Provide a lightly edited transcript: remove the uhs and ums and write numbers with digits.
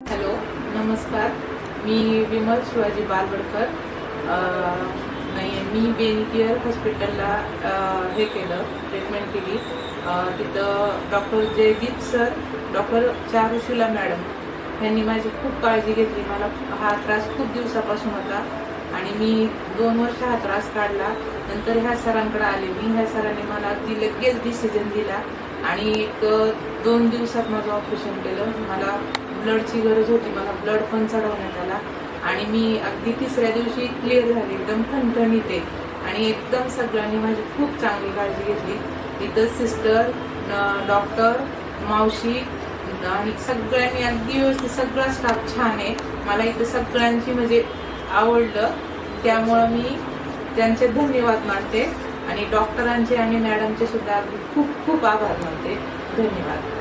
Hello, नमस्कार. मी विमल शिवाजी बालवडकर. नाही, मी बेनिकेअर हॉस्पिटलला हे केलं, ट्रीटमेंट केली. तिथं doctor Jaydeep sir, doctor Charushila madam यांनी माझी खूप काळजी घेतली. मला हा त्रास खूप दिवसापासून होता आणि मी 2 वर्ष हा त्रास काढला. नंतर ह्या सरांकडे आले मी. ह्या सरांनी मला अगदी लगेच डिसिजन दिला आणि 2 दिवसात माझं ऑपरेशन केलं. मला ब्लडची गरज होती, मला ब्लड पण चढवण्यात आला आणि मी अगदी 3ऱ्या दिवशी क्लिअर झाले, एकदम ठणठणीत आहे. आणि एकदम सगळ्यांनी माझी खूप चांगली काळजी घेतली. इथं सिस्टर, डॉक्टर, मावशी आणि सगळ्यांनी अगदी व्यवस्थित, सगळा स्टाफ छान आहे. मला इथं सगळ्यांची म्हणजे आवडलं, त्यामुळं मी त्यांचे धन्यवाद मानते आणि डॉक्टरांचे आणि मॅडमचे सुद्धा अगदी खूप खूप आभार मानते. धन्यवाद.